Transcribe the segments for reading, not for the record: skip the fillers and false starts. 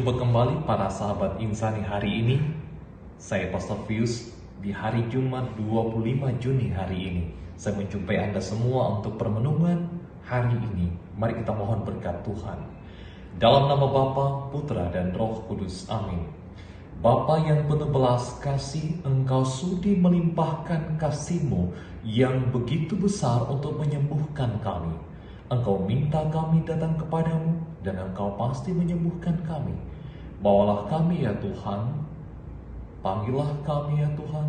Berjumpa kembali para sahabat Insani hari ini. Saya Pastor Fius di hari Jumat 25 Juni hari ini. Saya menjumpai Anda semua untuk permenungan hari ini. Mari kita mohon berkat Tuhan. Dalam nama Bapa, Putra, dan Roh Kudus. Amin. Bapa yang penuh belas kasih, Engkau sudi melimpahkan kasih-Mu yang begitu besar untuk menyembuhkan kami. Engkau minta kami datang kepadamu, dan Engkau pasti menyembuhkan kami. Bawalah kami ya Tuhan, panggillah kami ya Tuhan,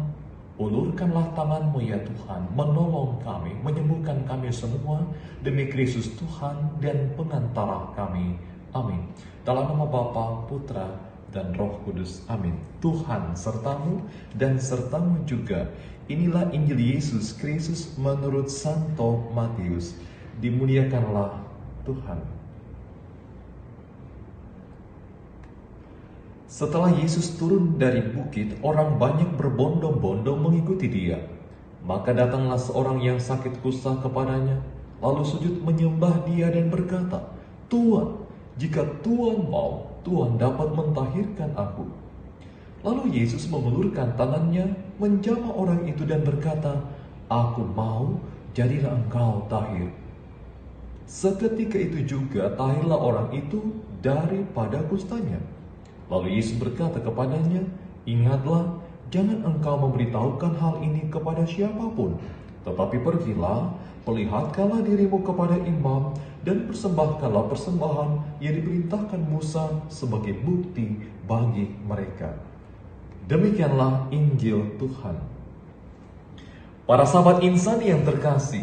ulurkanlah tangan-Mu ya Tuhan, menolong kami, menyembuhkan kami semua, demi Kristus Tuhan dan pengantara kami. Amin. Dalam nama Bapa, Putra, dan Roh Kudus. Amin. Tuhan sertamu dan sertamu juga. Inilah Injil Yesus Kristus menurut Santo Matius. Dimuliakanlah Tuhan. Setelah Yesus turun dari bukit, orang banyak berbondong-bondong mengikuti Dia. Maka datanglah seorang yang sakit kusta kepadanya, lalu sujud menyembah Dia dan berkata, "Tuan, jika Tuan mau, Tuan dapat mentahirkan aku." Lalu Yesus mengulurkan tangannya, menjamah orang itu dan berkata, "Aku mau, jadilah engkau tahir." Seketika itu juga tahirlah orang itu daripada kustanya. Lalu Yesus berkata kepadanya, "Ingatlah, jangan engkau memberitahukan hal ini kepada siapapun, tetapi pergilah, perlihatkanlah dirimu kepada imam, dan persembahkanlah persembahan yang diperintahkan Musa sebagai bukti bagi mereka." Demikianlah Injil Tuhan. Para sahabat insani yang terkasih,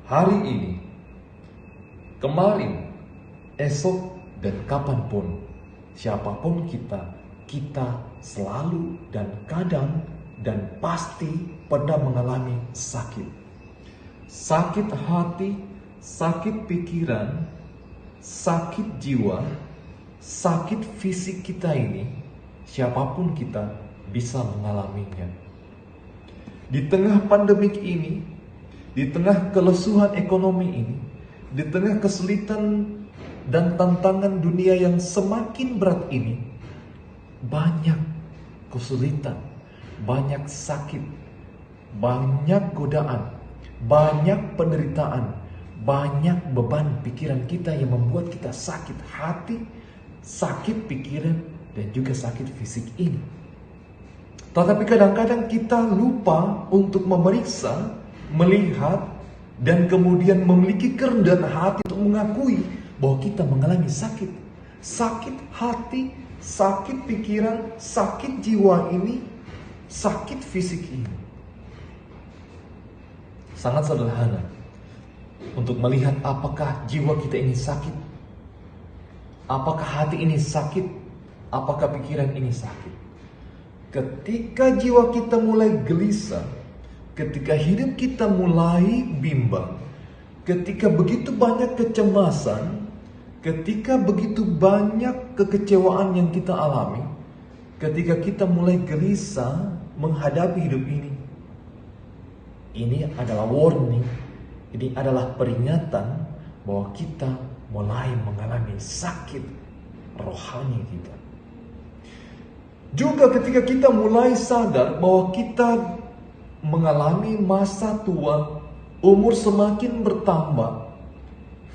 hari ini, kemarin, esok, dan kapanpun, siapapun kita selalu dan kadang dan pasti pernah mengalami sakit. Sakit hati, sakit pikiran, sakit jiwa, sakit fisik kita ini, siapapun kita bisa mengalaminya. Di tengah pandemik ini, di tengah kelesuhan ekonomi ini, di tengah kesulitan dan tantangan dunia yang semakin berat ini, banyak kesulitan, banyak sakit, banyak godaan, banyak penderitaan, banyak beban pikiran kita yang membuat kita sakit hati, sakit pikiran, dan juga sakit fisik ini. Tetapi kadang-kadang kita lupa untuk memeriksa, melihat, dan kemudian memiliki kerendahan hati untuk mengakui bahwa kita mengalami sakit. Sakit hati, sakit pikiran, sakit jiwa ini, sakit fisik ini. Sangat sederhana untuk melihat apakah jiwa kita ini sakit, apakah hati ini sakit, apakah pikiran ini sakit. Ketika jiwa kita mulai gelisah, ketika hidup kita mulai bimbang, ketika begitu banyak kecemasan, ketika begitu banyak kekecewaan yang kita alami, ketika kita mulai gelisah menghadapi hidup ini adalah warning, ini adalah peringatan bahwa kita mulai mengalami sakit rohani kita. Juga ketika kita mulai sadar bahwa kita mengalami masa tua, umur semakin bertambah,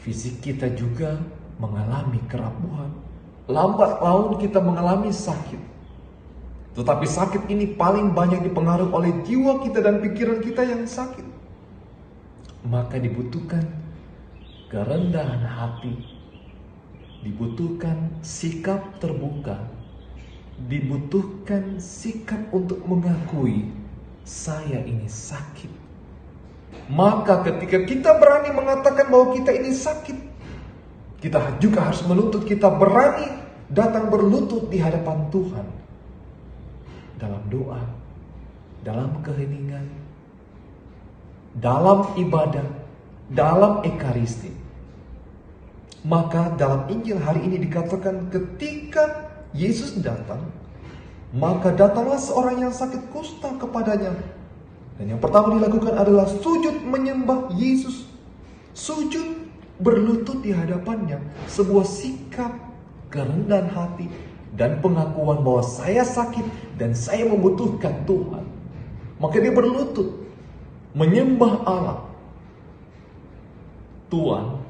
fisik kita juga mengalami kerapuhan. Lambat laun kita mengalami sakit. Tetapi sakit ini paling banyak dipengaruhi oleh jiwa kita dan pikiran kita yang sakit. Maka dibutuhkan kerendahan hati, dibutuhkan sikap terbuka, dibutuhkan sikap untuk mengakui saya ini sakit. Maka ketika kita berani mengatakan bahwa kita ini sakit, kita juga harus menuntut kita berani datang berlutut di hadapan Tuhan. Dalam doa, dalam keheningan, dalam ibadah, dalam ekaristi. Maka dalam Injil hari ini dikatakan ketika Yesus datang, maka datanglah seorang yang sakit kusta kepadanya. Dan yang pertama dilakukan adalah sujud menyembah Yesus. Sujud berlutut di hadapannya. Sebuah sikap kerendahan hati, dan pengakuan bahwa saya sakit dan saya membutuhkan Tuhan. Maka dia berlutut, menyembah Allah. Tuhan,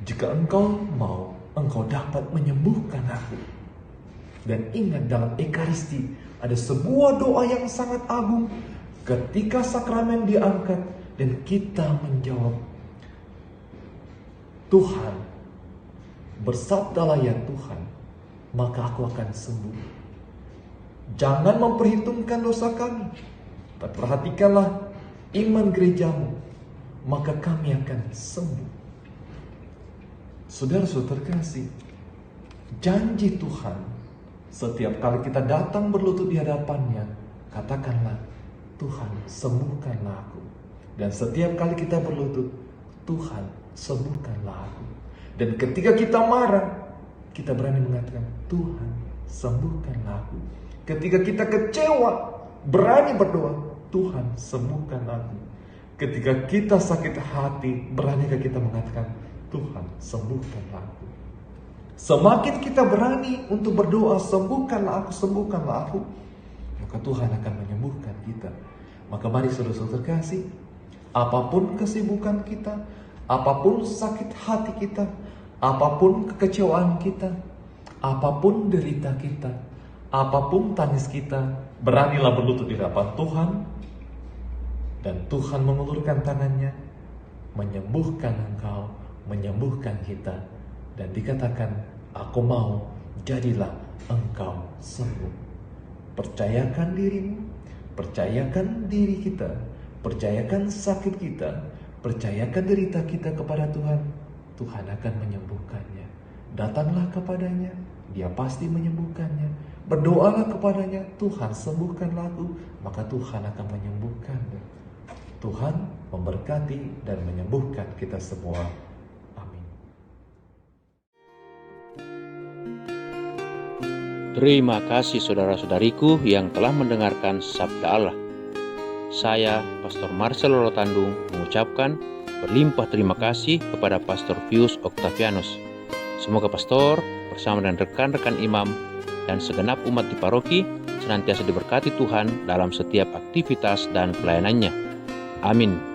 jika Engkau mau, Engkau dapat menyembuhkan aku. Dan ingat, dalam Ekaristi ada sebuah doa yang sangat agung. Ketika sakramen diangkat dan kita menjawab, Tuhan, bersabdalah ya Tuhan, maka aku akan sembuh. Jangan memperhitungkan dosa kami, tapi perhatikanlah iman gerejamu, maka kami akan sembuh. Saudara-saudara terkasih, janji Tuhan, setiap kali kita datang berlutut di hadapannya, katakanlah, Tuhan, sembuhkanlah aku. Dan setiap kali kita berlutut, Tuhan, sembuhkanlah aku. Dan ketika kita marah, kita berani mengatakan, Tuhan, sembuhkanlah aku. Ketika kita kecewa, berani berdoa, Tuhan, sembuhkan aku. Ketika kita sakit hati, beranikah kita mengatakan, Tuhan, sembuhkanlah aku. Semakin kita berani untuk berdoa, sembuhkanlah aku, maka Tuhan akan menyembuhkan kita. Maka mari saudara-saudara terkasih, apapun kesibukan kita, apapun sakit hati kita, apapun kekecewaan kita, apapun derita kita, apapun tangis kita, beranilah berlutut di hadapan Tuhan, dan Tuhan mengulurkan tangannya, menyembuhkan engkau, menyembuhkan kita, dan dikatakan, aku mau, jadilah engkau sembuh. Percayakan dirimu, percayakan diri kita, percayakan sakit kita, percayakan derita kita kepada Tuhan. Tuhan akan menyembuhkannya. Datanglah kepadanya, Dia pasti menyembuhkannya. Berdoalah kepadanya, Tuhan sembuhkanlah aku, maka Tuhan akan menyembuhkannya. Tuhan memberkati dan menyembuhkan kita semua. Terima kasih saudara-saudariku yang telah mendengarkan Sabda Allah. Saya, Pastor Marcelo Rotandung, mengucapkan berlimpah terima kasih kepada Pastor Pius Octavianus. Semoga Pastor bersama dengan rekan-rekan imam dan segenap umat di paroki senantiasa diberkati Tuhan dalam setiap aktivitas dan pelayanannya. Amin.